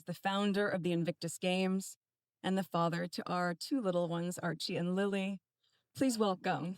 the founder of the Invictus Games and the father to our two little ones, Archie and Lily. Please welcome.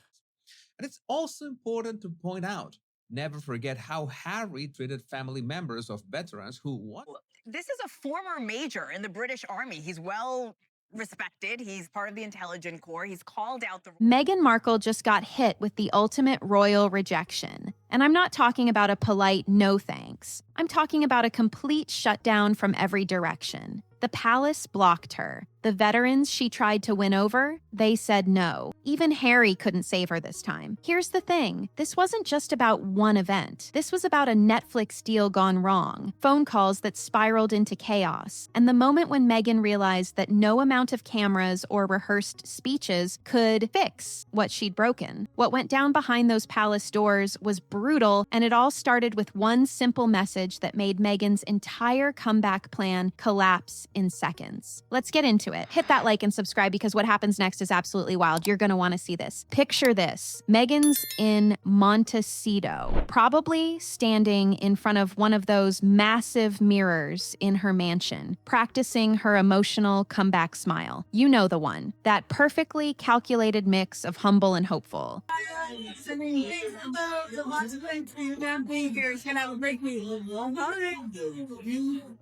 And it's also important to point out, never forget how Harry treated family members of veterans who won. This is a former major in the British Army. He's well respected. He's part of the intelligence corps. He's called out the... Meghan Markle just got hit with the ultimate royal rejection. And I'm not talking about a polite no thanks. I'm talking about a complete shutdown from every direction. The palace blocked her. The veterans she tried to win over, they said no. Even Harry couldn't save her this time. Here's the thing. This wasn't just about one event. This was about a Netflix deal gone wrong, phone calls that spiraled into chaos, and the moment when Meghan realized that no amount of cameras or rehearsed speeches could fix what she'd broken. What went down behind those palace doors was brutal, and it all started with one simple message that made Meghan's entire comeback plan collapse in seconds. Let's get into it. Hit that like and subscribe because what happens next is absolutely wild. You're going to want to see this. Picture this. Meghan's in Montecito, probably standing in front of one of those massive mirrors in her mansion, practicing her emotional comeback smile. You know the one. That perfectly calculated mix of humble and hopeful.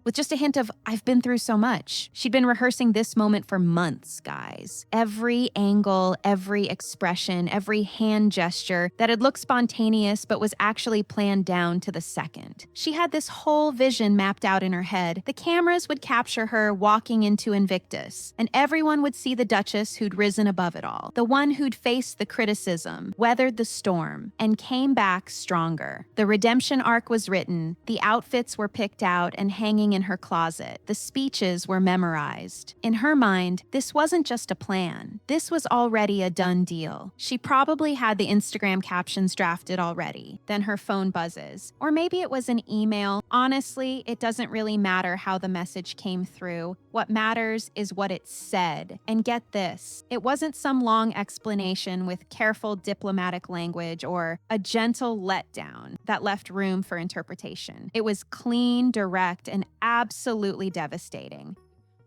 With just a hint of, I've been through so much. She'd been rehearsing this moment for months, guys. Every angle, every expression, every hand gesture that had looked spontaneous but was actually planned down to the second. She had this whole vision mapped out in her head. The cameras would capture her walking into Invictus, and everyone would see the Duchess who'd risen above it all, the one who'd faced the criticism, weathered the storm, and came back stronger. The redemption arc was written, the outfits were picked out and hanging in her closet, the speeches were memorized. In her mind, this wasn't just a plan. This was already a done deal. She probably had the Instagram captions drafted already. Then her phone buzzes. Or maybe it was an email. Honestly, it doesn't really matter how the message came through. What matters is what it said. And get this, it wasn't some long explanation with careful diplomatic language or a gentle letdown that left room for interpretation. It was clean, direct, and absolutely devastating.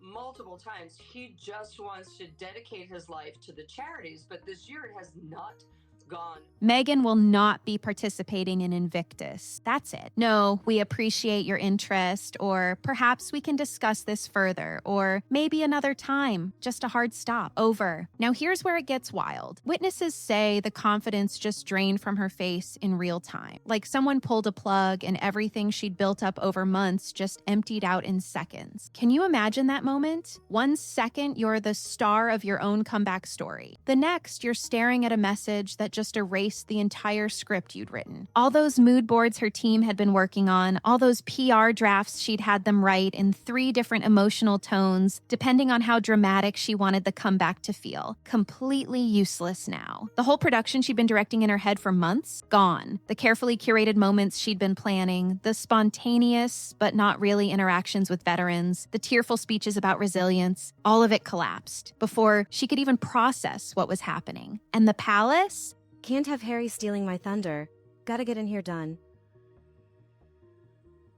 Multiple times, he just wants to dedicate his life to the charities, but this year it has not gone. Meghan will not be participating in Invictus. That's it. No, we appreciate your interest, or perhaps we can discuss this further, or maybe another time. Just a hard stop. Over. Now here's where it gets wild. Witnesses say the confidence just drained from her face in real time. Like someone pulled a plug and everything she'd built up over months just emptied out in seconds. Can you imagine that moment? 1 second, you're the star of your own comeback story. The next, you're staring at a message that just erased the entire script you'd written. All those mood boards her team had been working on, all those PR drafts she'd had them write in 3 different emotional tones, depending on how dramatic she wanted the comeback to feel. Completely useless now. The whole production she'd been directing in her head for months, gone. The carefully curated moments she'd been planning, the spontaneous but not really interactions with veterans, the tearful speeches about resilience, all of it collapsed before she could even process what was happening. And the palace? Can't have Harry stealing my thunder. Gotta get in here done.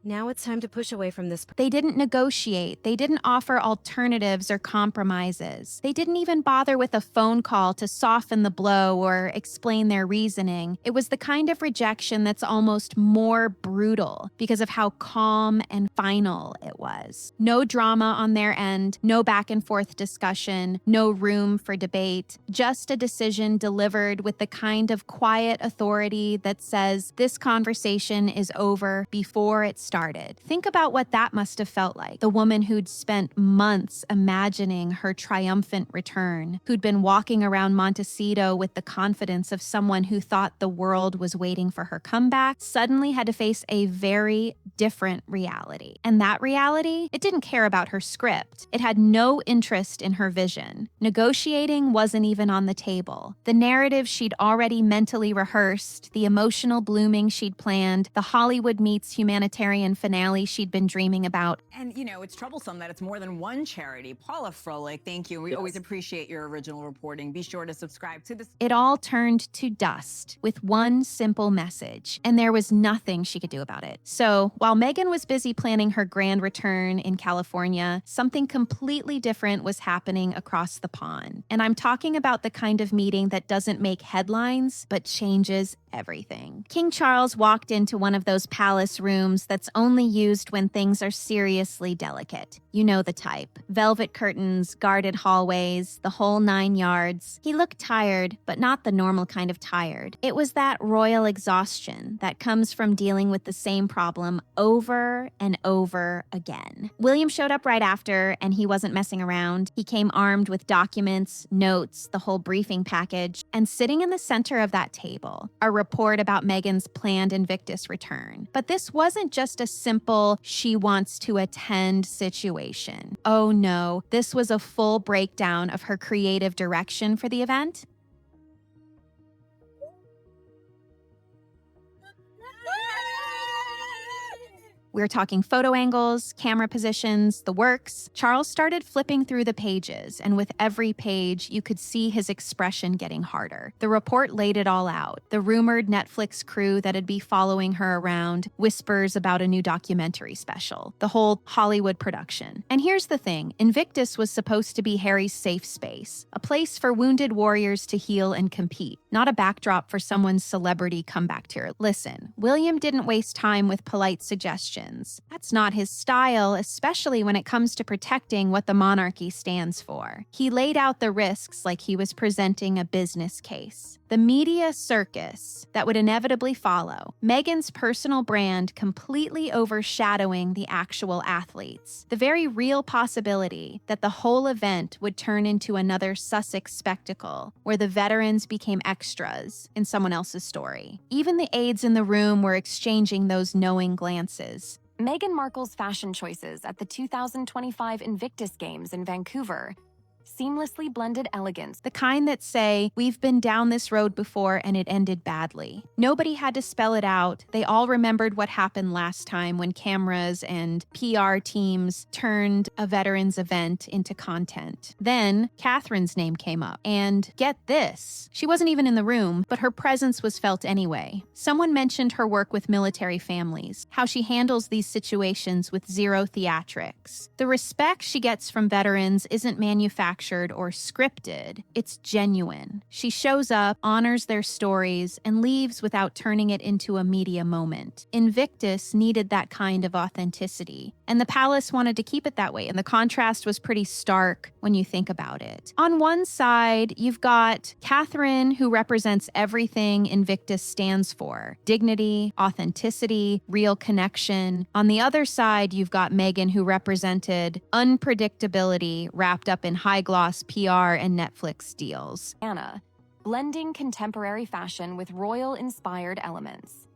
Now it's time to push away from this. They didn't negotiate. They didn't offer alternatives or compromises. They didn't even bother with a phone call to soften the blow or explain their reasoning. It was the kind of rejection that's almost more brutal because of how calm and final it was. No drama on their end, no back and forth discussion, no room for debate, just a decision delivered with the kind of quiet authority that says this conversation is over before it started. Think about what that must have felt like. The woman who'd spent months imagining her triumphant return, who'd been walking around Montecito with the confidence of someone who thought the world was waiting for her comeback, suddenly had to face a very different reality. And that reality, it didn't care about her script. It had no interest in her vision. Negotiating wasn't even on the table. The narrative she'd already mentally rehearsed, the emotional blooming she'd planned, the Hollywood meets humanitarian humanitarian finale she'd been dreaming about. And, it's troublesome that it's more than one charity. Paula Froelich, thank you. We always appreciate your original reporting. Be sure to subscribe to this. It all turned to dust with one simple message, and there was nothing she could do about it. So, while Meghan was busy planning her grand return in California, something completely different was happening across the pond. And I'm talking about the kind of meeting that doesn't make headlines, but changes everything. King Charles walked into one of those palace rooms that's only used when things are seriously delicate. You know the type. Velvet curtains, guarded hallways, the whole 9 yards. He looked tired, but not the normal kind of tired. It was that royal exhaustion that comes from dealing with the same problem over and over again. William showed up right after, and he wasn't messing around. He came armed with documents, notes, the whole briefing package, and sitting in the center of that table, a report about Meghan's planned Invictus return. But this wasn't just a simple she wants to attend situation. Oh no, this was a full breakdown of her creative direction for the event. We're talking photo angles, camera positions, the works. Charles started flipping through the pages, and with every page, you could see his expression getting harder. The report laid it all out. The rumored Netflix crew that'd be following her around, whispers about a new documentary special, the whole Hollywood production. And here's the thing, Invictus was supposed to be Harry's safe space, a place for wounded warriors to heal and compete, not a backdrop for someone's celebrity comeback tour. Listen, William didn't waste time with polite suggestions. That's not his style, especially when it comes to protecting what the monarchy stands for. He laid out the risks like he was presenting a business case. The media circus that would inevitably follow, Meghan's personal brand completely overshadowing the actual athletes, the very real possibility that the whole event would turn into another Sussex spectacle where the veterans became extras in someone else's story. Even the aides in the room were exchanging those knowing glances. Meghan Markle's fashion choices at the 2025 Invictus Games in Vancouver seamlessly blended elegance. The kind that say, we've been down this road before and it ended badly. Nobody had to spell it out. They all remembered what happened last time when cameras and PR teams turned a veterans event into content. Then Catherine's name came up. And get this, she wasn't even in the room, but her presence was felt anyway. Someone mentioned her work with military families, how she handles these situations with zero theatrics. The respect she gets from veterans isn't manufactured or scripted, it's genuine. She shows up, honors their stories, and leaves without turning it into a media moment. Invictus needed that kind of authenticity, and the palace wanted to keep it that way, and the contrast was pretty stark when you think about it. On one side, you've got Catherine, who represents everything Invictus stands for: dignity, authenticity, real connection. On the other side, you've got Meghan, who represented unpredictability wrapped up in high-gloss PR and Netflix deals. Anna, blending contemporary fashion with royal-inspired elements.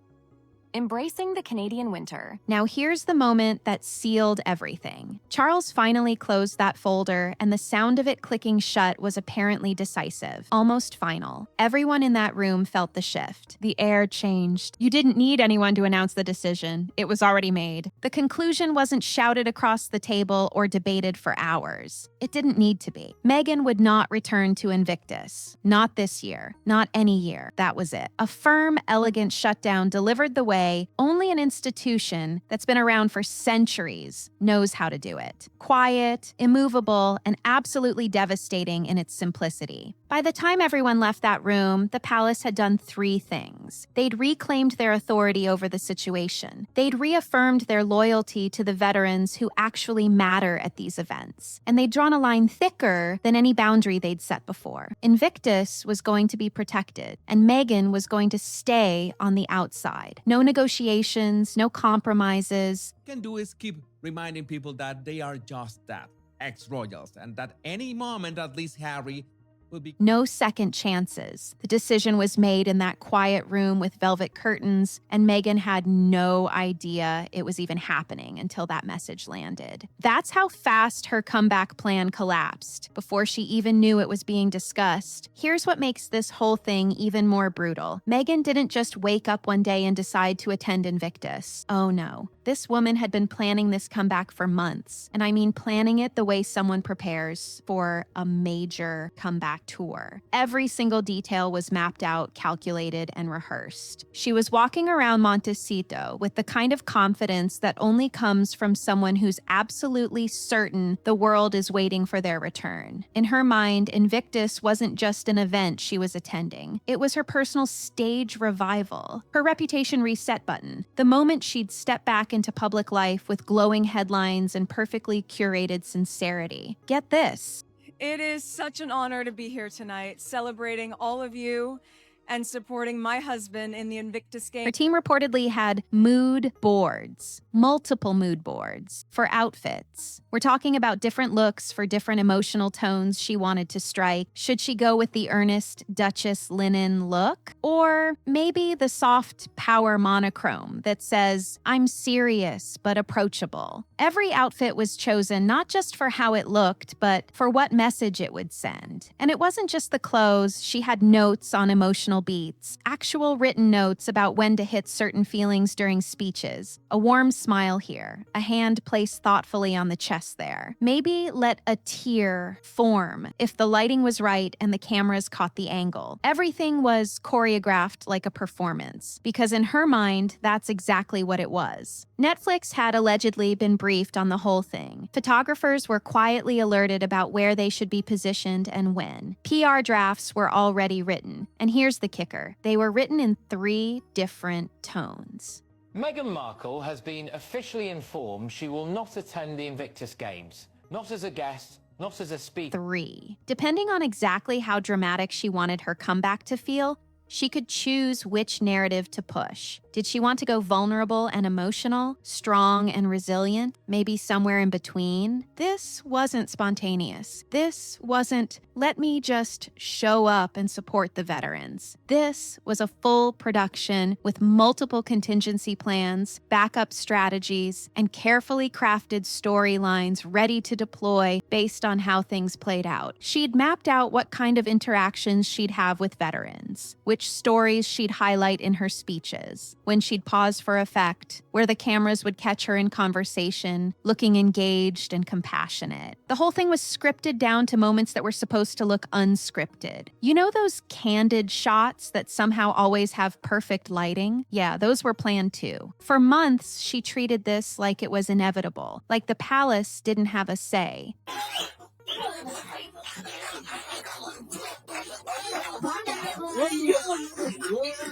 Embracing the Canadian winter. Now here's the moment that sealed everything. Charles finally closed that folder, and the sound of it clicking shut was apparently decisive, almost final. Everyone in that room felt the shift. The air changed. You didn't need anyone to announce the decision. It was already made. The conclusion wasn't shouted across the table or debated for hours. It didn't need to be. Meghan would not return to Invictus. Not this year. Not any year. That was it. A firm, elegant shutdown delivered the way only an institution that's been around for centuries knows how to do it. Quiet, immovable, and absolutely devastating in its simplicity. By the time everyone left that room, the palace had done 3 things. They'd reclaimed their authority over the situation. They'd reaffirmed their loyalty to the veterans who actually matter at these events. And they'd drawn a line thicker than any boundary they'd set before. Invictus was going to be protected, and Meghan was going to stay on the outside. No negotiations, no compromises. Can do is keep reminding people that they are just that, ex-royals, and that any moment at least Harry will be No second chances. The decision was made in that quiet room with velvet curtains, and Meghan had no idea it was even happening until that message landed. That's how fast her comeback plan collapsed, before she even knew it was being discussed. Here's what makes this whole thing even more brutal. Meghan didn't just wake up one day and decide to attend Invictus. Oh no. This woman had been planning this comeback for months, and I mean planning it the way someone prepares for a major comeback tour. Every single detail was mapped out, calculated, and rehearsed. She was walking around Montecito with the kind of confidence that only comes from someone who's absolutely certain the world is waiting for their return. In her mind, Invictus wasn't just an event she was attending. It was her personal stage revival, her reputation reset button, the moment she'd step back into public life with glowing headlines and perfectly curated sincerity. Get this. It is such an honor to be here tonight, celebrating all of you and supporting my husband in the Invictus Games. Her team reportedly had mood boards, multiple mood boards, for outfits. We're talking about different looks for different emotional tones she wanted to strike. Should she go with the earnest Duchess linen look? Or maybe the soft power monochrome that says, I'm serious but approachable. Every outfit was chosen not just for how it looked, but for what message it would send. And it wasn't just the clothes. She had notes on emotional beats, actual written notes about when to hit certain feelings during speeches, a warm smile here, a hand placed thoughtfully on the chest there. Maybe let a tear form if the lighting was right and the cameras caught the angle. Everything was choreographed like a performance, because in her mind, that's exactly what it was. Netflix had allegedly been briefed on the whole thing. Photographers were quietly alerted about where they should be positioned and when. PR drafts were already written. And here's the kicker. They were written in 3 different tones. Meghan Markle has been officially informed she will not attend the Invictus Games. Not as a guest, not as a speaker. 3. Depending on exactly how dramatic she wanted her comeback to feel, she could choose which narrative to push. Did she want to go vulnerable and emotional, strong and resilient, maybe somewhere in between? This wasn't spontaneous. This wasn't, let me just show up and support the veterans. This was a full production with multiple contingency plans, backup strategies, and carefully crafted storylines ready to deploy based on how things played out. She'd mapped out what kind of interactions she'd have with veterans, which stories she'd highlight in her speeches, when she'd pause for effect, where the cameras would catch her in conversation, looking engaged and compassionate. The whole thing was scripted down to moments that were supposed to look unscripted. You know those candid shots that somehow always have perfect lighting? Yeah, those were planned too. For months, she treated this like it was inevitable, like the palace didn't have a say.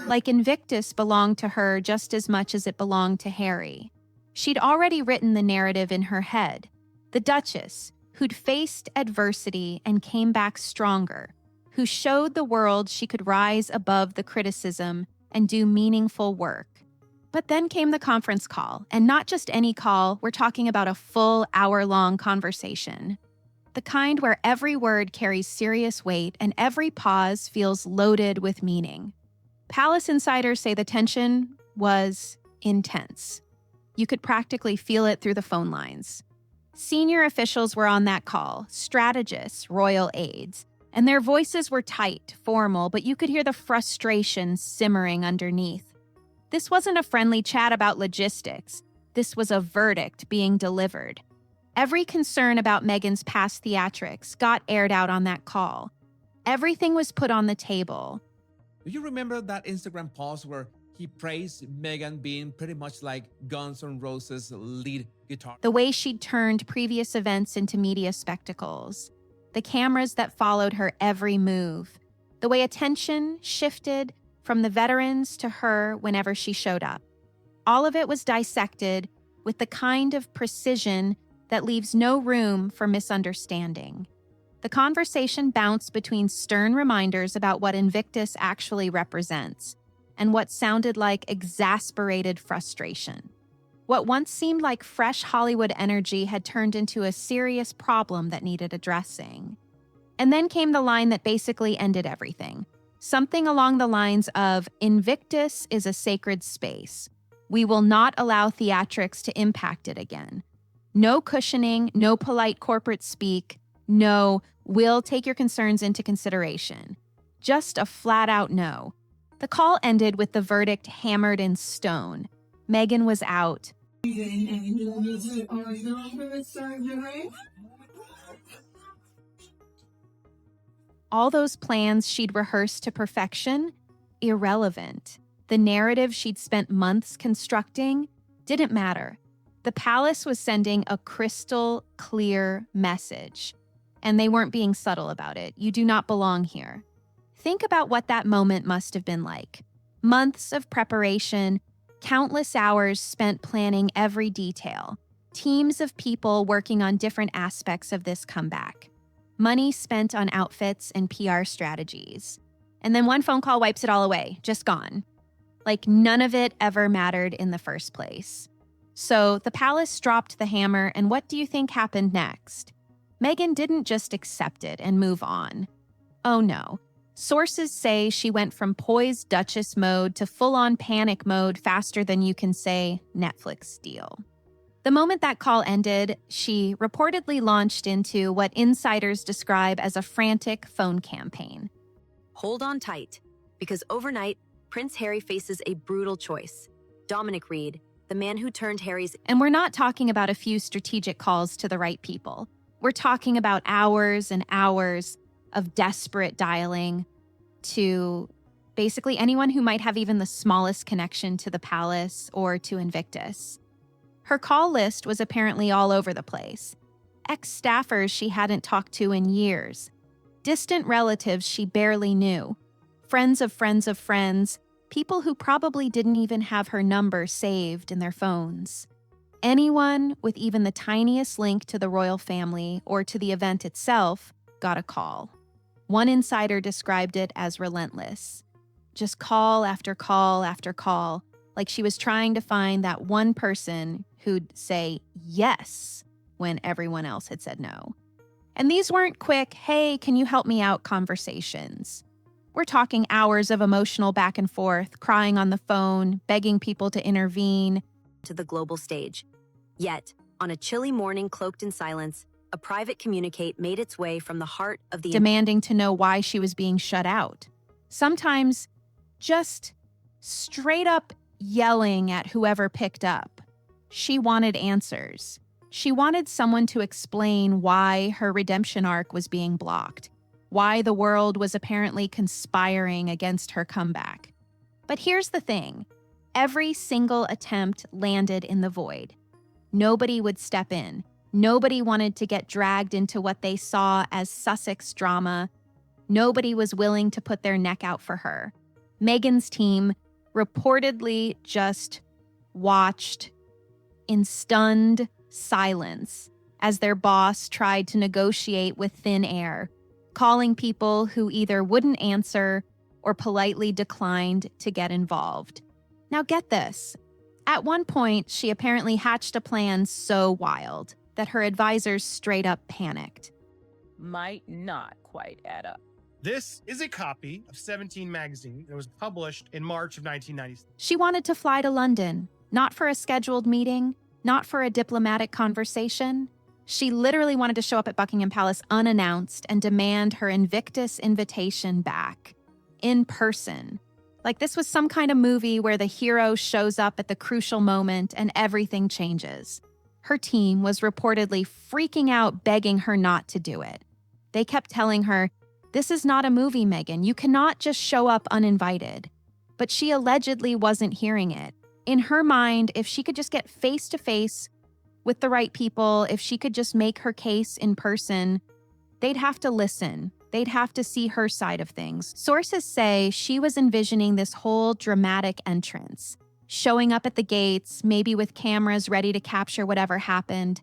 Like Invictus belonged to her just as much as it belonged to Harry. She'd already written the narrative in her head. The Duchess, who'd faced adversity and came back stronger, who showed the world she could rise above the criticism and do meaningful work. But then came the conference call, and not just any call, we're talking about a full hour-long conversation. The kind where every word carries serious weight and every pause feels loaded with meaning. Palace insiders say the tension was intense. You could practically feel it through the phone lines. Senior officials were on that call, strategists, royal aides, and their voices were tight, formal, but you could hear the frustration simmering underneath. This wasn't a friendly chat about logistics. This was a verdict being delivered. Every concern about Meghan's past theatrics got aired out on that call. Everything was put on the table. Do you remember that Instagram post where he praised Meghan being pretty much like Guns N' Roses' lead guitar? The way she'd turned previous events into media spectacles. The cameras that followed her every move. The way attention shifted from the veterans to her whenever she showed up. All of it was dissected with the kind of precision that leaves no room for misunderstanding. The conversation bounced between stern reminders about what Invictus actually represents and what sounded like exasperated frustration. What once seemed like fresh Hollywood energy had turned into a serious problem that needed addressing. And then came the line that basically ended everything. Something along the lines of, Invictus is a sacred space. We will not allow theatrics to impact it again. No cushioning, no polite corporate speak, no, we'll take your concerns into consideration. Just a flat-out no. The call ended with the verdict hammered in stone. Meghan was out. All those plans she'd rehearsed to perfection, irrelevant. The narrative she'd spent months constructing didn't matter. The palace was sending a crystal clear message, and they weren't being subtle about it. You do not belong here. Think about what that moment must have been like. Months of preparation, countless hours spent planning every detail, teams of people working on different aspects of this comeback. Money spent on outfits and PR strategies. And then one phone call wipes it all away, just gone. Like none of it ever mattered in the first place. So the palace dropped the hammer, and what do you think happened next? Meghan didn't just accept it and move on. Oh no. Sources say she went from poised Duchess mode to full-on panic mode faster than you can say Netflix deal. The moment that call ended, she reportedly launched into what insiders describe as a frantic phone campaign. Hold on tight, because overnight, Prince Harry faces a brutal choice. Dominic Reed, the man who turned Harry's... And we're not talking about a few strategic calls to the right people. We're talking about hours and hours of desperate dialing to basically anyone who might have even the smallest connection to the palace or to Invictus. Her call list was apparently all over the place. Ex-staffers she hadn't talked to in years. Distant relatives she barely knew. Friends of friends of friends. People who probably didn't even have her number saved in their phones. Anyone with even the tiniest link to the royal family or to the event itself got a call. One insider described it as relentless. Just call after call after call, like she was trying to find that one person who'd say yes when everyone else had said no. And these weren't quick, hey, can you help me out conversations. We're talking hours of emotional back and forth, crying on the phone, begging people to intervene. To the global stage. Yet, on a chilly morning cloaked in silence, a private communicate made its way from the heart of the... demanding to know why she was being shut out. Sometimes just straight up yelling at whoever picked up. She wanted answers. She wanted someone to explain why her redemption arc was being blocked, why the world was apparently conspiring against her comeback. But here's the thing. Every single attempt landed in the void. Nobody would step in. Nobody wanted to get dragged into what they saw as Sussex drama. Nobody was willing to put their neck out for her. Meghan's team reportedly just watched in stunned silence as their boss tried to negotiate with thin air, calling people who either wouldn't answer or politely declined to get involved. Now get this. At one point, she apparently hatched a plan so wild that her advisors straight up panicked. Might not quite add up. This is a copy of 17 magazine that was published in March of 1996. She wanted to fly to London, not for a scheduled meeting, not for a diplomatic conversation. She literally wanted to show up at Buckingham Palace unannounced and demand her Invictus invitation back, in person. Like this was some kind of movie where the hero shows up at the crucial moment and everything changes. Her team was reportedly freaking out, begging her not to do it. They kept telling her, "This is not a movie, Meghan. You cannot just show up uninvited." But she allegedly wasn't hearing it. In her mind, if she could just get face-to-face with the right people, if she could just make her case in person, they'd have to listen. They'd have to see her side of things. Sources say she was envisioning this whole dramatic entrance, showing up at the gates, maybe with cameras ready to capture whatever happened.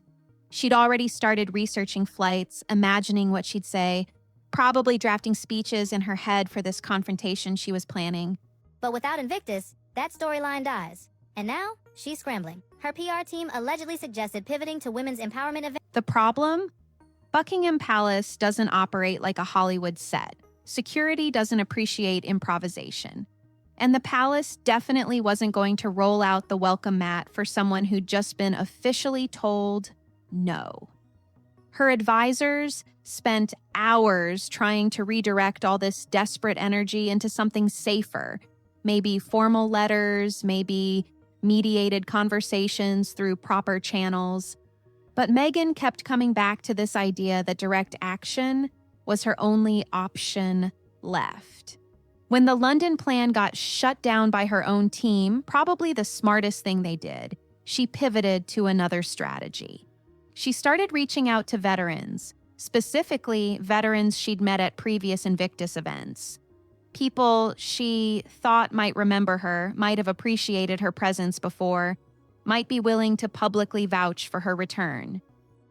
She'd already started researching flights, imagining what she'd say, probably drafting speeches in her head for this confrontation she was planning. But without Invictus, that storyline dies. And now, she's scrambling. Her PR team allegedly suggested pivoting to women's empowerment events. The problem? Buckingham Palace doesn't operate like a Hollywood set. Security doesn't appreciate improvisation. And the palace definitely wasn't going to roll out the welcome mat for someone who'd just been officially told no. Her advisors spent hours trying to redirect all this desperate energy into something safer, maybe formal letters, maybe mediated conversations through proper channels. But Meghan kept coming back to this idea that direct action was her only option left. When the London plan got shut down by her own team, probably the smartest thing they did, she pivoted to another strategy. She started reaching out to veterans, specifically veterans she'd met at previous Invictus events. People she thought might remember her, might have appreciated her presence before, might be willing to publicly vouch for her return.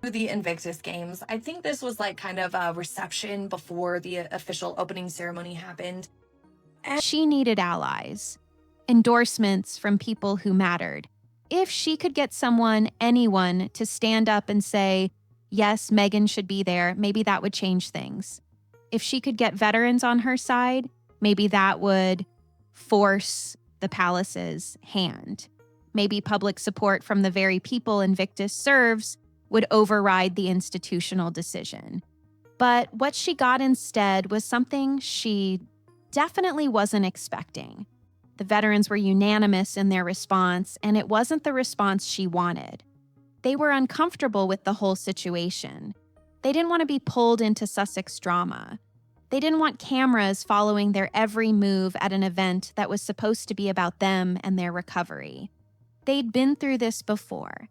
The Invictus Games, I think this was like kind of a reception before the official opening ceremony happened. She needed allies, endorsements from people who mattered. If she could get anyone to stand up and say, yes, Meghan should be there, maybe that would change things. If she could get veterans on her side, maybe that would force the palace's hand. Maybe public support from the very people Invictus serves would override the institutional decision. But what she got instead was something she definitely wasn't expecting. The veterans were unanimous in their response, and it wasn't the response she wanted. They were uncomfortable with the whole situation. They didn't want to be pulled into Sussex drama. They didn't want cameras following their every move at an event that was supposed to be about them and their recovery. They'd been through this before.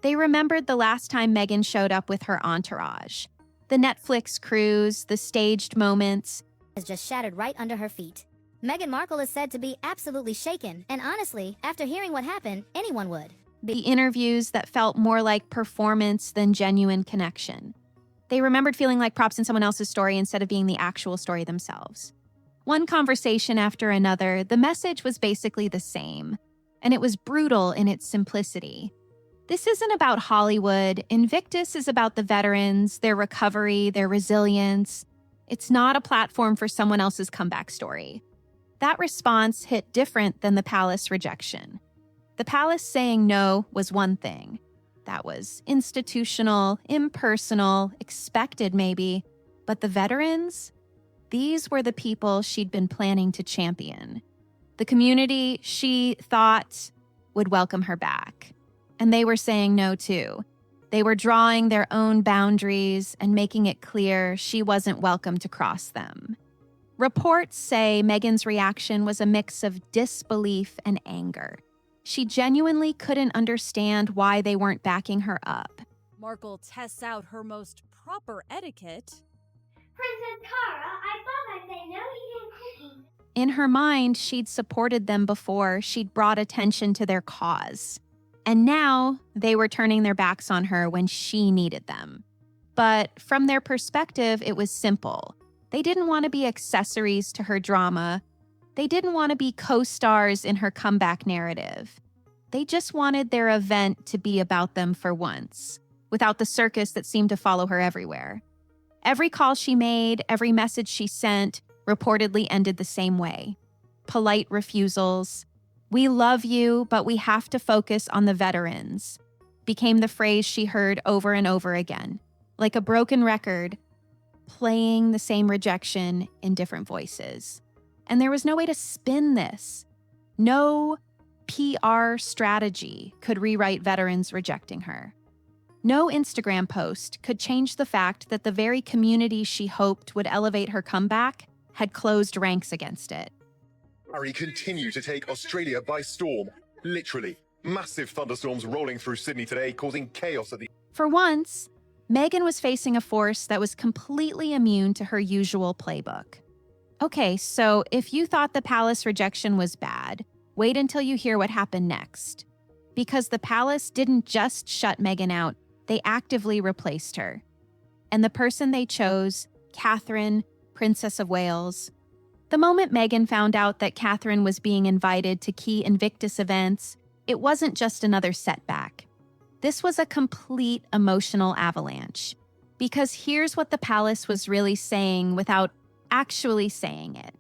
They remembered the last time Meghan showed up with her entourage. The Netflix cruise, the staged moments. Has just shattered right under her feet. Meghan Markle is said to be absolutely shaken, and honestly, after hearing what happened, anyone would. The interviews that felt more like performance than genuine connection. They remembered feeling like props in someone else's story instead of being the actual story themselves. One conversation after another, the message was basically the same, and it was brutal in its simplicity. This isn't about Hollywood. Invictus is about the veterans, their recovery, their resilience. It's not a platform for someone else's comeback story. That response hit different than the palace rejection. The palace saying no was one thing. That was institutional, impersonal, expected maybe. But the veterans? These were the people she'd been planning to champion. The community she thought would welcome her back. And they were saying no too. They were drawing their own boundaries and making it clear she wasn't welcome to cross them. Reports say Meghan's reaction was a mix of disbelief and anger. She genuinely couldn't understand why they weren't backing her up. Markle tests out her most proper etiquette. Princess Cara, I thought I'd say no eating cookies. In her mind, she'd supported them before. She'd brought attention to their cause. And now they were turning their backs on her when she needed them. But from their perspective, it was simple. They didn't want to be accessories to her drama. They didn't want to be co-stars in her comeback narrative. They just wanted their event to be about them for once, without the circus that seemed to follow her everywhere. Every call she made, every message she sent, reportedly ended the same way. Polite refusals. "We love you, but we have to focus on the veterans," became the phrase she heard over and over again, like a broken record, playing the same rejection in different voices. And there was no way to spin this. No PR strategy could rewrite veterans rejecting her. No Instagram post could change the fact that the very community she hoped would elevate her comeback had closed ranks against it. Harry continued to take Australia by storm. Literally. Massive thunderstorms rolling through Sydney today, causing chaos at the... For once, Meghan was facing a force that was completely immune to her usual playbook. Okay, so if you thought the palace rejection was bad, wait until you hear what happened next. Because the palace didn't just shut Meghan out, they actively replaced her. And the person they chose, Catherine, Princess of Wales. The moment Meghan found out that Catherine was being invited to key Invictus events, it wasn't just another setback. This was a complete emotional avalanche. Because here's what the palace was really saying without actually saying it.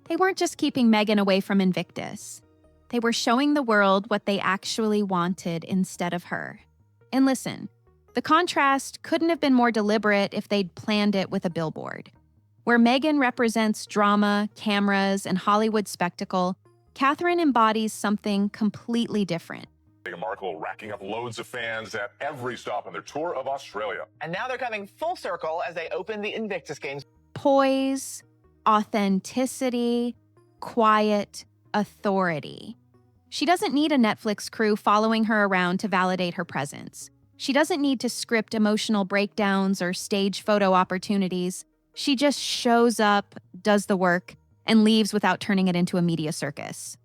They weren't just keeping Meghan away from Invictus. They were showing the world what they actually wanted instead of her. And listen, the contrast couldn't have been more deliberate if they'd planned it with a billboard. Where Meghan represents drama, cameras, and Hollywood spectacle, Catherine embodies something completely different. Meghan Markle racking up loads of fans at every stop on their tour of Australia. And now they're coming full circle as they open the Invictus Games. Poise, authenticity, quiet, authority. She doesn't need a Netflix crew following her around to validate her presence. She doesn't need to script emotional breakdowns or stage photo opportunities. She just shows up, does the work, and leaves without turning it into a media circus.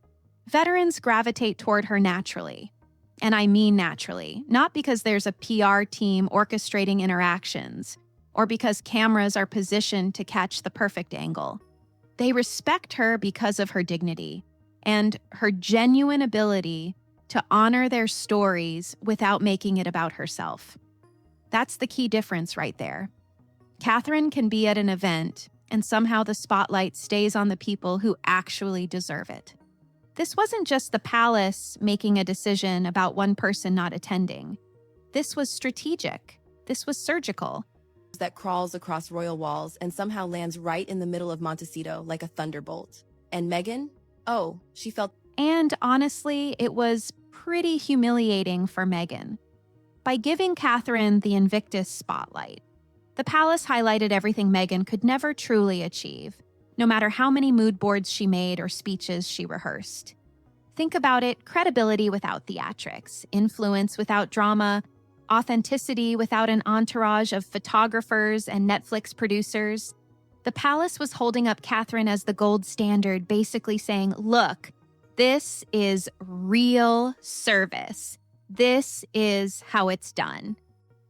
Veterans gravitate toward her naturally. And I mean naturally, not because there's a PR team orchestrating interactions, or because cameras are positioned to catch the perfect angle. They respect her because of her dignity and her genuine ability to honor their stories without making it about herself. That's the key difference right there. Catherine can be at an event, and somehow the spotlight stays on the people who actually deserve it. This wasn't just the palace making a decision about one person not attending. This was strategic. This was surgical. That crawls across royal walls and somehow lands right in the middle of Montecito like a thunderbolt. And Meghan? Oh, she felt... And honestly, it was pretty humiliating for Meghan. By giving Catherine the Invictus spotlight, the palace highlighted everything Meghan could never truly achieve, no matter how many mood boards she made or speeches she rehearsed. Think about it: credibility without theatrics, influence without drama, authenticity without an entourage of photographers and Netflix producers. The palace was holding up Catherine as the gold standard, basically saying, look, this is real service. This is how it's done.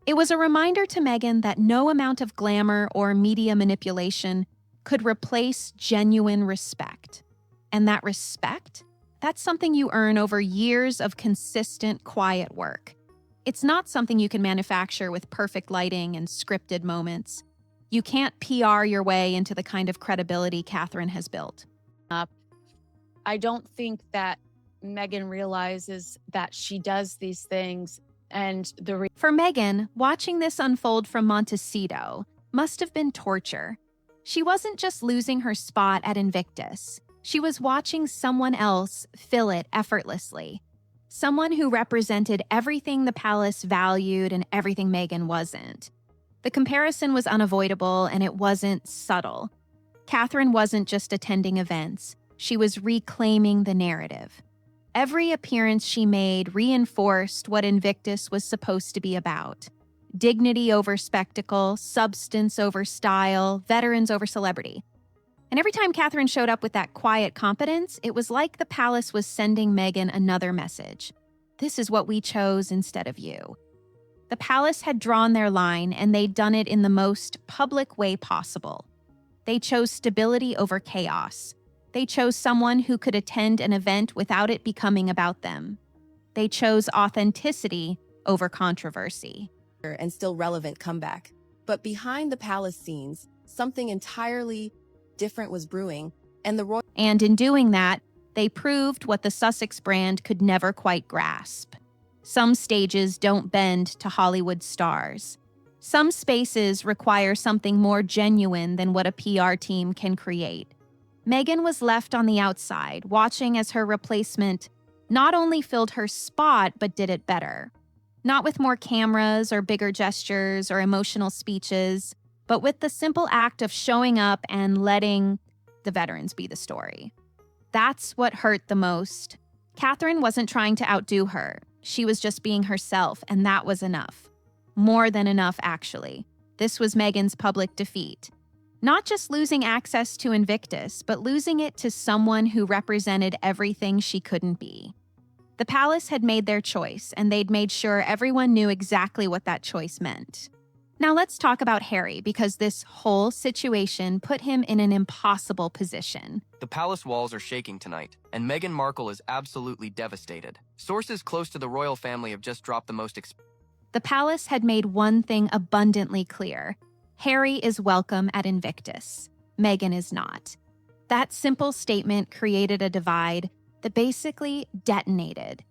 It was a reminder to Meghan that no amount of glamour or media manipulation could replace genuine respect. And that respect, that's something you earn over years of consistent, quiet work. It's not something you can manufacture with perfect lighting and scripted moments. You can't PR your way into the kind of credibility Catherine has built. I don't think that Meghan realizes that she does these things, and For Meghan, watching this unfold from Montecito must have been torture. She wasn't just losing her spot at Invictus. She was watching someone else fill it effortlessly. Someone who represented everything the palace valued and everything Meghan wasn't. The comparison was unavoidable, and it wasn't subtle. Catherine wasn't just attending events. She was reclaiming the narrative. Every appearance she made reinforced what Invictus was supposed to be about. Dignity over spectacle, substance over style, veterans over celebrity. And every time Catherine showed up with that quiet competence, it was like the palace was sending Meghan another message. This is what we chose instead of you. The palace had drawn their line, and they'd done it in the most public way possible. They chose stability over chaos. They chose someone who could attend an event without it becoming about them. They chose authenticity over controversy. And still relevant comeback. But behind the palace scenes, something entirely different was brewing, and in doing that, they proved what the Sussex brand could never quite grasp. Some stages don't bend to Hollywood stars. Some spaces require something more genuine than what a PR team can create. Meghan was left on the outside, watching as her replacement not only filled her spot, but did it better. Not with more cameras or bigger gestures or emotional speeches, but with the simple act of showing up and letting the veterans be the story. That's what hurt the most. Catherine wasn't trying to outdo her. She was just being herself, and that was enough. More than enough, actually. This was Meghan's public defeat. Not just losing access to Invictus, but losing it to someone who represented everything she couldn't be. The palace had made their choice, and they'd made sure everyone knew exactly what that choice meant. Now let's talk about Harry, because this whole situation put him in an impossible position. The palace walls are shaking tonight, and Meghan Markle is absolutely devastated. Sources close to the royal family have just dropped the most The palace had made one thing abundantly clear. Harry is welcome at Invictus. Meghan is not. That simple statement created a divide that basically detonated,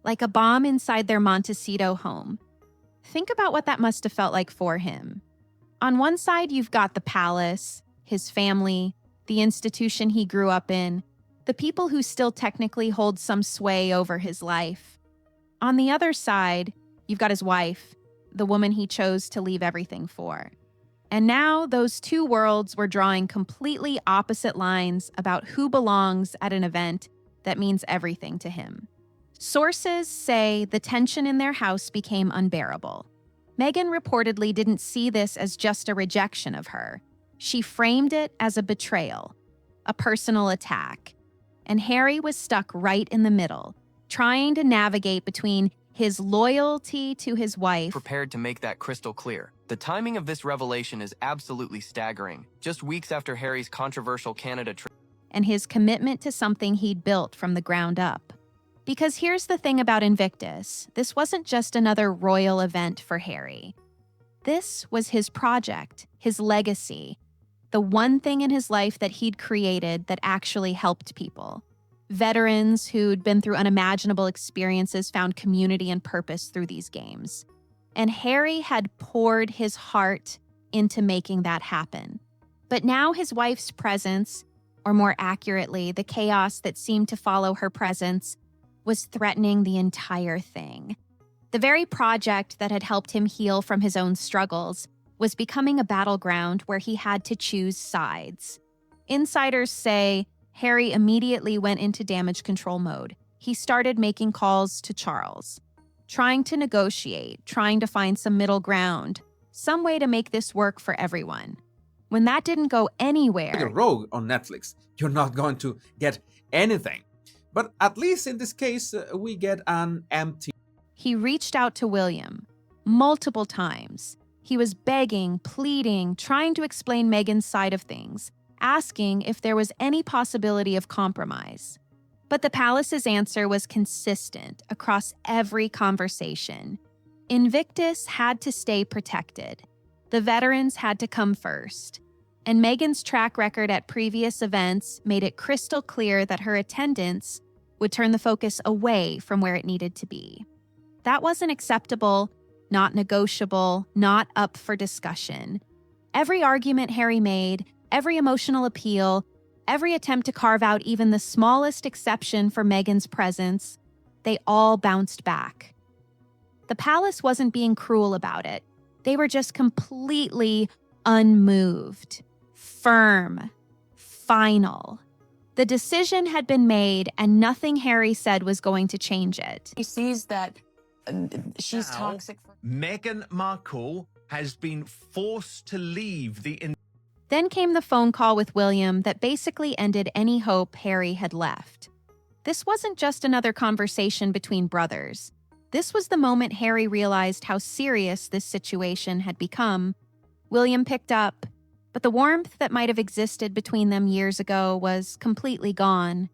like a bomb inside their Montecito home. Think about what that must have felt like for him. On one side, you've got the palace, his family, the institution he grew up in, the people who still technically hold some sway over his life. On the other side, you've got his wife, the woman he chose to leave everything for. And now those two worlds were drawing completely opposite lines about who belongs at an event that means everything to him. Sources say the tension in their house became unbearable. Meghan reportedly didn't see this as just a rejection of her. She framed it as a betrayal, a personal attack. And Harry was stuck right in the middle, trying to navigate between his loyalty to his wife. Prepared to make that crystal clear. The timing of this revelation is absolutely staggering. Just weeks after Harry's controversial Canada trip. And his commitment to something he'd built from the ground up. Because here's the thing about Invictus. This wasn't just another royal event for Harry. This was his project, his legacy, the one thing in his life that he'd created that actually helped people. Veterans who'd been through unimaginable experiences found community and purpose through these games. And Harry had poured his heart into making that happen. But now his wife's presence, or more accurately, the chaos that seemed to follow her presence, was threatening the entire thing. The very project that had helped him heal from his own struggles was becoming a battleground where he had to choose sides. Insiders say Harry immediately went into damage control mode. He started making calls to Charles, trying to negotiate, trying to find some middle ground, some way to make this work for everyone. When that didn't go anywhere... Like a rogue on Netflix, you're not going to get anything. But at least in this case, we get an empty... He reached out to William multiple times. He was begging, pleading, trying to explain Meghan's side of things, asking if there was any possibility of compromise. But the palace's answer was consistent across every conversation. Invictus had to stay protected. The veterans had to come first. And Meghan's track record at previous events made it crystal clear that her attendance would turn the focus away from where it needed to be. That wasn't acceptable, not negotiable, not up for discussion. Every argument Harry made, every emotional appeal, every attempt to carve out even the smallest exception for Meghan's presence, they all bounced back. The palace wasn't being cruel about it. They were just completely unmoved, firm, final. The decision had been made, and nothing Harry said was going to change it. He sees that she's toxic. Meghan Markle has been forced to leave the... Then came the phone call with William that basically ended any hope Harry had left. This wasn't just another conversation between brothers. This was the moment Harry realized how serious this situation had become. William picked up, but the warmth that might have existed between them years ago was completely gone.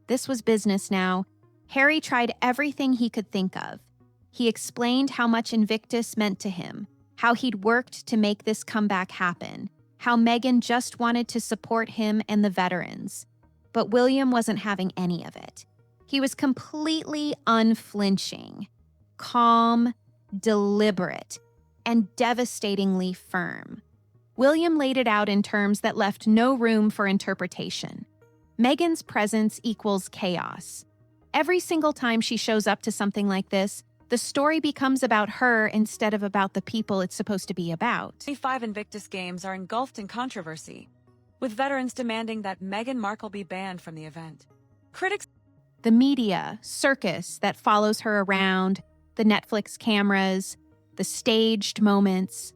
This was business now. Harry tried everything he could think of. He explained how much Invictus meant to him, how he'd worked to make this comeback happen, how Meghan just wanted to support him and the veterans. But William wasn't having any of it. He was completely unflinching, calm, deliberate, and devastatingly firm. William laid it out in terms that left no room for interpretation. Meghan's presence equals chaos. Every single time she shows up to something like this, the story becomes about her instead of about the people it's supposed to be about. 25 Invictus Games are engulfed in controversy, with veterans demanding that Meghan Markle be banned from the event. Critics... The media, circus that follows her around, the Netflix cameras, the staged moments.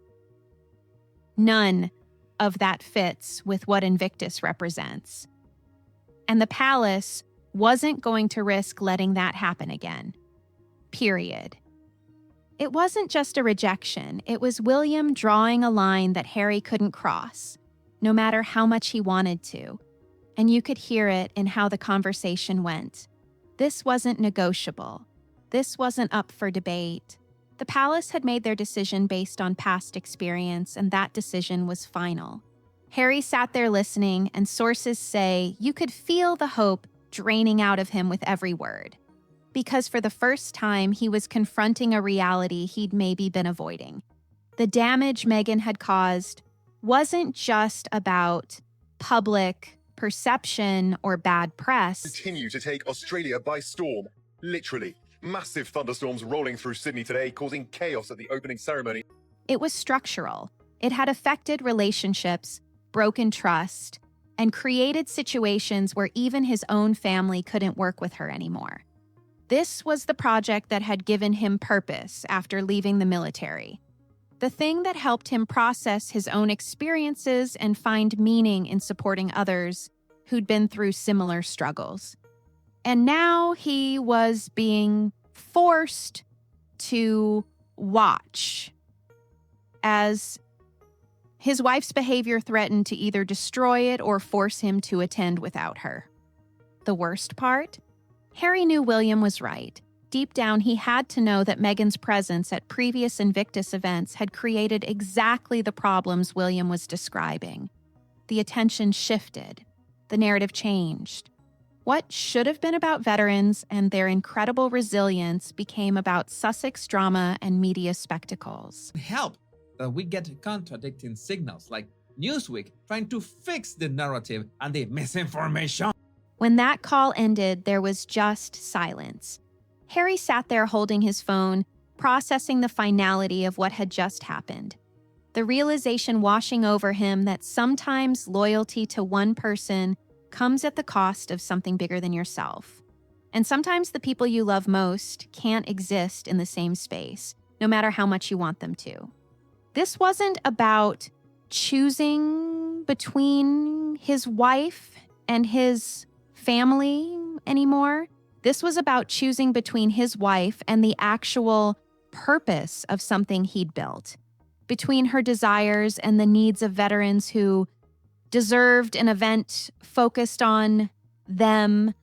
None of that fits with what Invictus represents. And the palace wasn't going to risk letting that happen again. Period. It wasn't just a rejection. It was William drawing a line that Harry couldn't cross, no matter how much he wanted to. And you could hear it in how the conversation went. This wasn't negotiable. This wasn't up for debate. The palace had made their decision based on past experience, and that decision was final. Harry sat there listening, and sources say you could feel the hope draining out of him with every word. Because for the first time, he was confronting a reality he'd maybe been avoiding. The damage Meghan had caused wasn't just about public perception or bad press. Continue to take Australia by storm. Literally. Massive thunderstorms rolling through Sydney today, causing chaos at the opening ceremony. It was structural. It had affected relationships, broken trust, and created situations where even his own family couldn't work with her anymore. This was the project that had given him purpose after leaving the military. The thing that helped him process his own experiences and find meaning in supporting others who'd been through similar struggles. And now he was being forced to watch as his wife's behavior threatened to either destroy it or force him to attend without her. The worst part? Harry knew William was right. Deep down, he had to know that Meghan's presence at previous Invictus events had created exactly the problems William was describing. The attention shifted. The narrative changed. What should have been about veterans and their incredible resilience became about Sussex drama and media spectacles. Help that we get contradicting signals like Newsweek trying to fix the narrative and the misinformation. When that call ended, there was just silence. Harry sat there holding his phone, processing the finality of what had just happened. The realization washing over him that sometimes loyalty to one person comes at the cost of something bigger than yourself. And sometimes the people you love most can't exist in the same space, no matter how much you want them to. This wasn't about choosing between his wife and his family anymore. This was about choosing between his wife and the actual purpose of something he'd built, between her desires and the needs of veterans who deserved an event focused on them,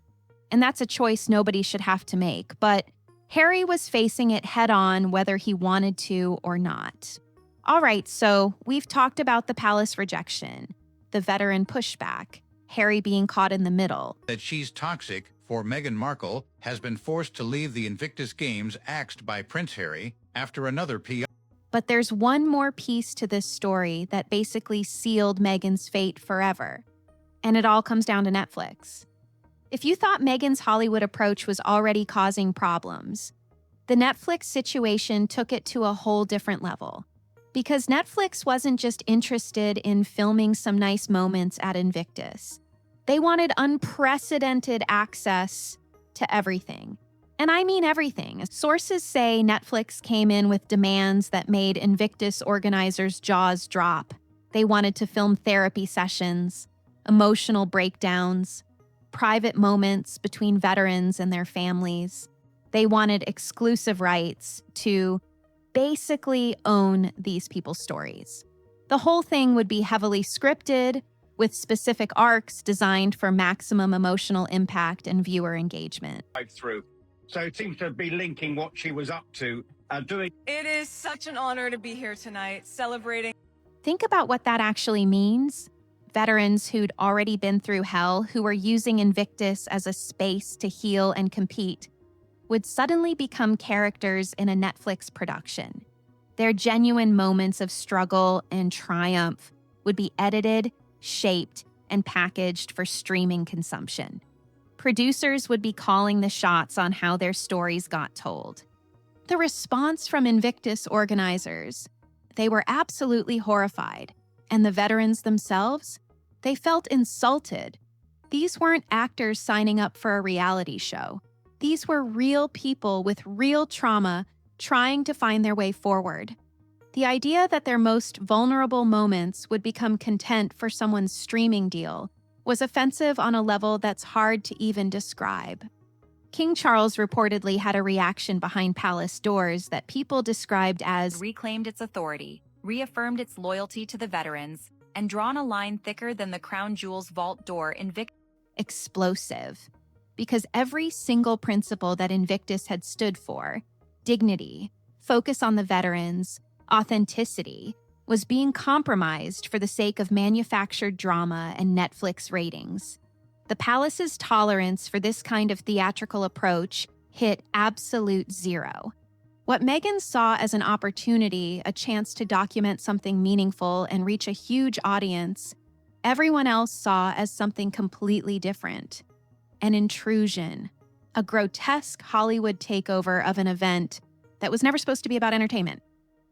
and that's a choice nobody should have to make. But Harry was facing it head on whether he wanted to or not. All right, so we've talked about the palace rejection, the veteran pushback, Harry being caught in the middle. That she's toxic for Meghan Markle has been forced to leave the Invictus Games axed by Prince Harry after another PR. But there's one more piece to this story that basically sealed Meghan's fate forever. And it all comes down to Netflix. If you thought Meghan's Hollywood approach was already causing problems, the Netflix situation took it to a whole different level. Because Netflix wasn't just interested in filming some nice moments at Invictus. They wanted unprecedented access to everything. And I mean everything. Sources say Netflix came in with demands that made Invictus organizers' jaws drop. They wanted to film therapy sessions, emotional breakdowns, private moments between veterans and their families. They wanted exclusive rights to basically own these people's stories. The whole thing would be heavily scripted, with specific arcs designed for maximum emotional impact and viewer engagement. Through. So it seems to be linking what she was up to, doing. It is such an honor to be here tonight, celebrating. Think about what that actually means. Veterans who'd already been through hell, who were using Invictus as a space to heal and compete, would suddenly become characters in a Netflix production. Their genuine moments of struggle and triumph would be edited, shaped, and packaged for streaming consumption. Producers would be calling the shots on how their stories got told. The response from Invictus organizers, they were absolutely horrified. And the veterans themselves, they felt insulted. These weren't actors signing up for a reality show. These were real people with real trauma trying to find their way forward. The idea that their most vulnerable moments would become content for someone's streaming deal was offensive on a level that's hard to even describe. King Charles reportedly had a reaction behind palace doors that people described as reclaimed its authority, reaffirmed its loyalty to the veterans, and drawn a line thicker than the crown jewels vault door explosive. Because every single principle that Invictus had stood for, dignity, focus on the veterans, authenticity, was being compromised for the sake of manufactured drama and Netflix ratings. The palace's tolerance for this kind of theatrical approach hit absolute zero. What Meghan saw as an opportunity, a chance to document something meaningful and reach a huge audience, everyone else saw as something completely different. An intrusion, a grotesque Hollywood takeover of an event that was never supposed to be about entertainment.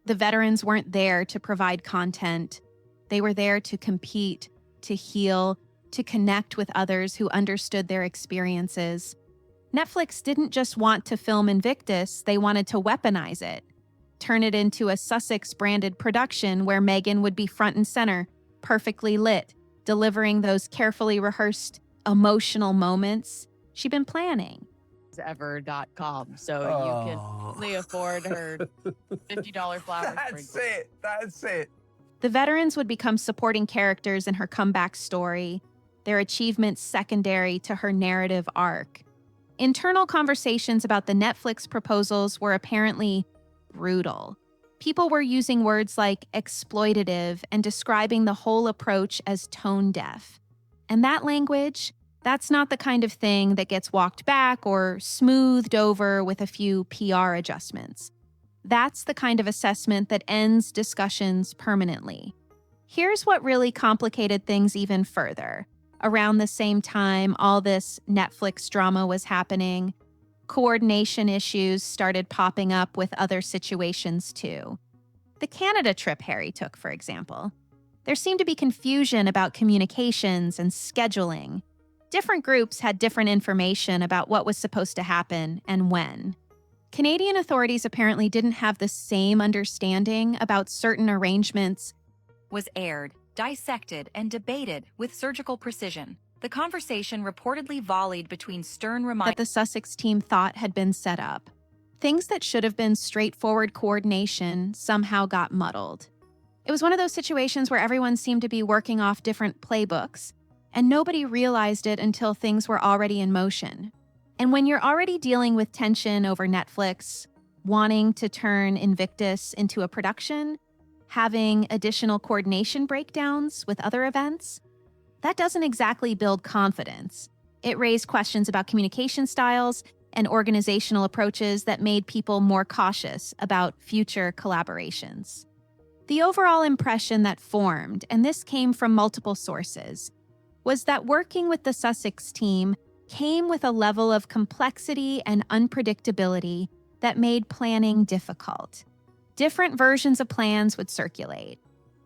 The veterans weren't there to provide content. They were there to compete, to heal, to connect with others who understood their experiences. Netflix didn't just want to film Invictus, they wanted to weaponize it, turn it into a Sussex-branded production where Meghan would be front and center, perfectly lit, delivering those carefully rehearsed emotional moments she'd been planning. Ever.com, so you can only afford her $50 flowers. That's it. The veterans would become supporting characters in her comeback story, their achievements secondary to her narrative arc. Internal conversations about the Netflix proposals were apparently brutal. People were using words like exploitative and describing the whole approach as tone deaf. And that language, that's not the kind of thing that gets walked back or smoothed over with a few PR adjustments. That's the kind of assessment that ends discussions permanently. Here's what really complicated things even further. Around the same time all this Netflix drama was happening, coordination issues started popping up with other situations too. The Canada trip Harry took, for example. There seemed to be confusion about communications and scheduling. Different groups had different information about what was supposed to happen and when. Canadian authorities apparently didn't have the same understanding about certain arrangements. Was aired, dissected, and debated with surgical precision. The conversation reportedly volleyed between stern reminders that the Sussex team thought had been set up. Things that should have been straightforward coordination somehow got muddled. It was one of those situations where everyone seemed to be working off different playbooks, and nobody realized it until things were already in motion. And when you're already dealing with tension over Netflix, wanting to turn Invictus into a production, having additional coordination breakdowns with other events, that doesn't exactly build confidence. It raised questions about communication styles and organizational approaches that made people more cautious about future collaborations. The overall impression that formed, and this came from multiple sources, was that working with the Sussex team came with a level of complexity and unpredictability that made planning difficult. Different versions of plans would circulate.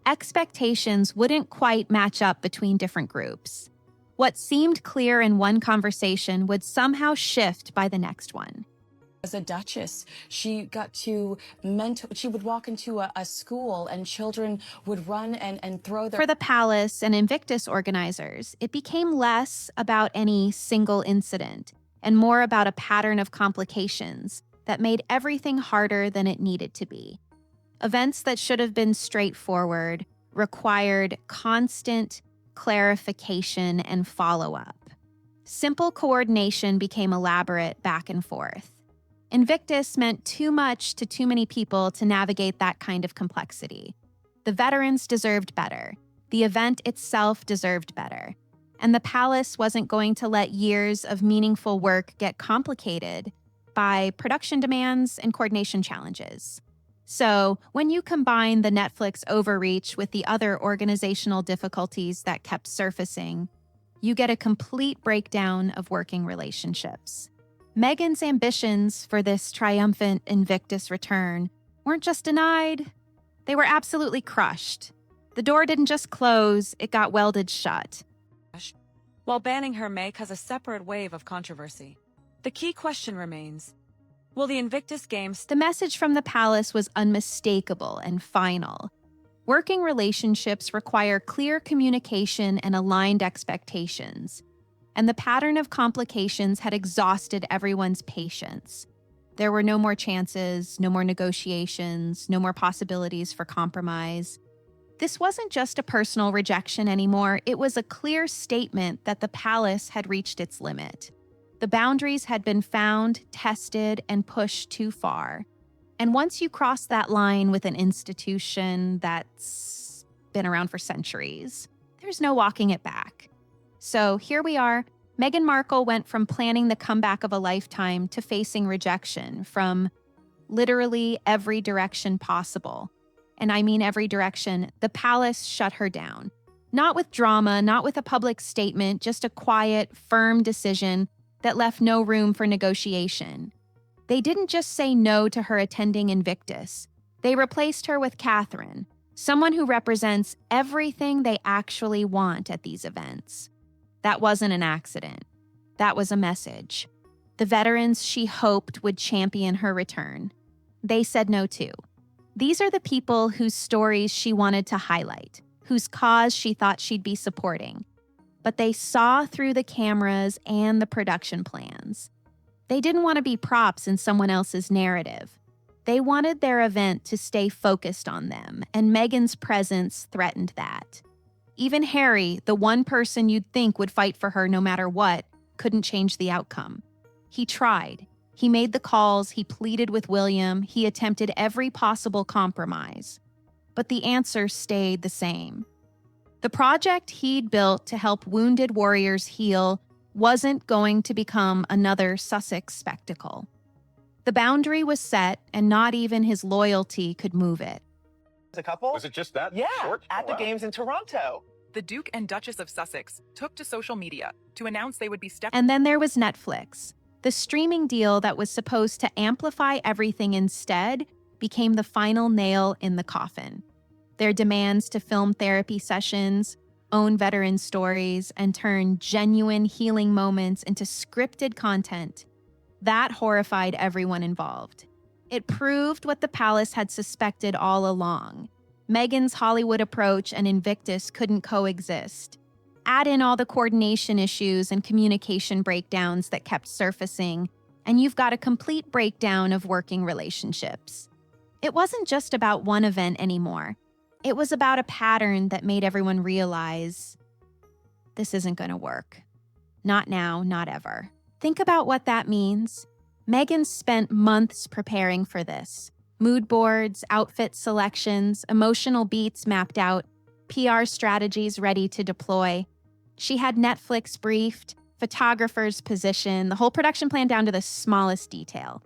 Expectations wouldn't quite match up between different groups. What seemed clear in one conversation would somehow shift by the next one. As a duchess, she got to she would walk into a school and children would run and throw their... For the palace and Invictus organizers, it became less about any single incident and more about a pattern of complications that made everything harder than it needed to be. Events that should have been straightforward required constant clarification and follow-up. Simple coordination became elaborate back and forth. Invictus meant too much to too many people to navigate that kind of complexity. The veterans deserved better. The event itself deserved better. And the palace wasn't going to let years of meaningful work get complicated by production demands and coordination challenges. So, when you combine the Netflix overreach with the other organizational difficulties that kept surfacing, you get a complete breakdown of working relationships. Meghan's ambitions for this triumphant Invictus return weren't just denied, they were absolutely crushed. The door didn't just close, it got welded shut. While banning her may cause a separate wave of controversy. The key question remains, will the Invictus Games... The message from the palace was unmistakable and final. Working relationships require clear communication and aligned expectations. And the pattern of complications had exhausted everyone's patience. There were no more chances, no more negotiations, no more possibilities for compromise. This wasn't just a personal rejection anymore, it was a clear statement that the palace had reached its limit. The boundaries had been found, tested, and pushed too far. And once you cross that line with an institution that's been around for centuries, there's no walking it back. So here we are. Meghan Markle went from planning the comeback of a lifetime to facing rejection from literally every direction possible. And I mean every direction. The palace shut her down. Not with drama, not with a public statement, just a quiet, firm decision that left no room for negotiation. They didn't just say no to her attending Invictus. They replaced her with Catherine, someone who represents everything they actually want at these events. That wasn't an accident. That was a message. The veterans she hoped would champion her return. They said no too. These are the people whose stories she wanted to highlight, whose cause she thought she'd be supporting. But they saw through the cameras and the production plans. They didn't want to be props in someone else's narrative. They wanted their event to stay focused on them, and Meghan's presence threatened that. Even Harry, the one person you'd think would fight for her no matter what, couldn't change the outcome. He tried. He made the calls, he pleaded with William, he attempted every possible compromise. But the answer stayed the same. The project he'd built to help wounded warriors heal wasn't going to become another Sussex spectacle. The boundary was set, and not even his loyalty could move it. As a couple? Was it just that Yeah, short? at the games in Toronto. The Duke and Duchess of Sussex took to social media to announce they would be stepping. And then there was Netflix. The streaming deal that was supposed to amplify everything instead became the final nail in the coffin. Their demands to film therapy sessions, own veteran stories, and turn genuine healing moments into scripted content. That horrified everyone involved. It proved what the palace had suspected all along. Meghan's Hollywood approach and Invictus couldn't coexist. Add in all the coordination issues and communication breakdowns that kept surfacing, and you've got a complete breakdown of working relationships. It wasn't just about one event anymore. It was about a pattern that made everyone realize this isn't going to work. Not now, not ever. Think about what that means. Meghan spent months preparing for this. Mood boards, outfit selections, emotional beats mapped out, PR strategies ready to deploy. She had Netflix briefed, photographers positioned, the whole production plan down to the smallest detail.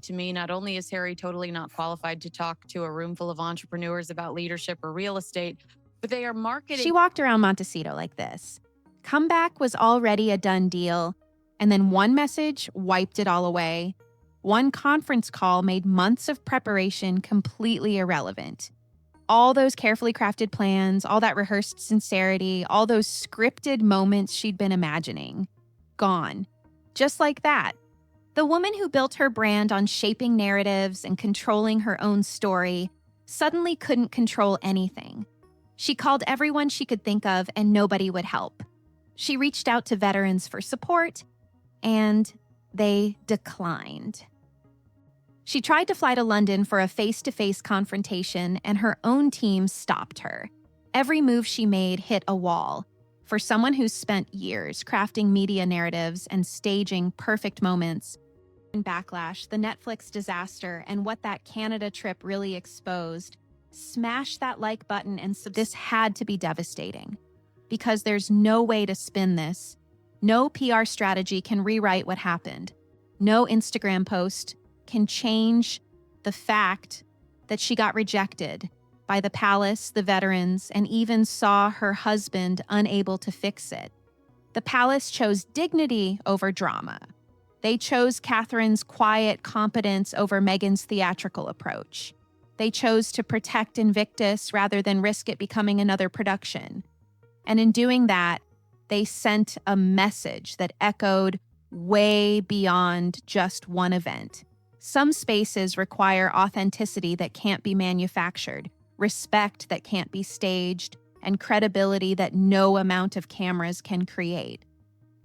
To me, not only is Harry totally not qualified to talk to a room full of entrepreneurs about leadership or real estate, but they are marketing. She walked around Montecito like this. Comeback was already a done deal, and then one message wiped it all away. One conference call made months of preparation completely irrelevant. All those carefully crafted plans, all that rehearsed sincerity, all those scripted moments she'd been imagining. Gone. Just like that. The woman who built her brand on shaping narratives and controlling her own story suddenly couldn't control anything. She called everyone she could think of and nobody would help. She reached out to veterans for support, and they declined. She tried to fly to London for a face-to-face confrontation, and her own team stopped her. Every move she made hit a wall. For someone who's spent years crafting media narratives and staging perfect moments, backlash, the Netflix disaster, and what that Canada trip really exposed, smash that like button and this had to be devastating. Because there's no way to spin this. No PR strategy can rewrite what happened. No Instagram post can change the fact that she got rejected by the palace, the veterans, and even saw her husband unable to fix it. The palace chose dignity over drama. They chose Catherine's quiet competence over Meghan's theatrical approach. They chose to protect Invictus rather than risk it becoming another production. And in doing that, they sent a message that echoed way beyond just one event. Some spaces require authenticity that can't be manufactured, respect that can't be staged, and credibility that no amount of cameras can create.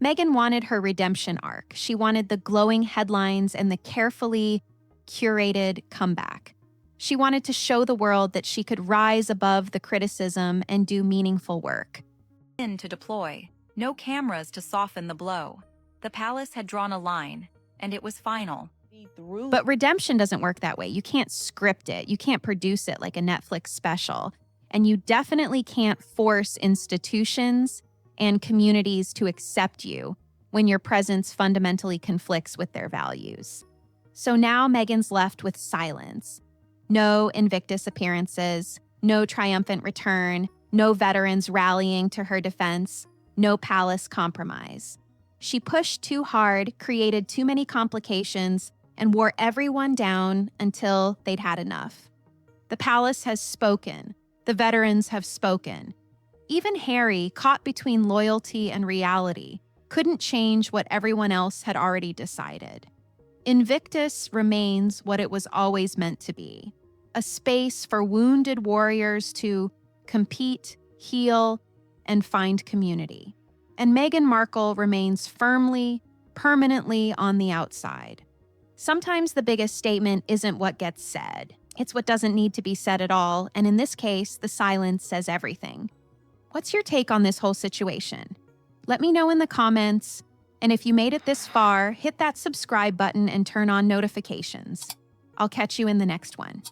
Meghan wanted her redemption arc. She wanted the glowing headlines and the carefully curated comeback. She wanted to show the world that she could rise above the criticism and do meaningful work. To deploy, no cameras to soften the blow. The palace had drawn a line, and it was final. But redemption doesn't work that way. You can't script it. You can't produce it like a Netflix special. And you definitely can't force institutions and communities to accept you when your presence fundamentally conflicts with their values. So now Meghan's left with silence. No Invictus appearances, no triumphant return, no veterans rallying to her defense, no palace compromise. She pushed too hard, created too many complications, and wore everyone down until they'd had enough. The palace has spoken. The veterans have spoken. Even Harry, caught between loyalty and reality, couldn't change what everyone else had already decided. Invictus remains what it was always meant to be, a space for wounded warriors to compete, heal, and find community. And Meghan Markle remains firmly, permanently on the outside. Sometimes the biggest statement isn't what gets said. It's what doesn't need to be said at all, and in this case, the silence says everything. What's your take on this whole situation? Let me know in the comments, and if you made it this far, hit that subscribe button and turn on notifications. I'll catch you in the next one.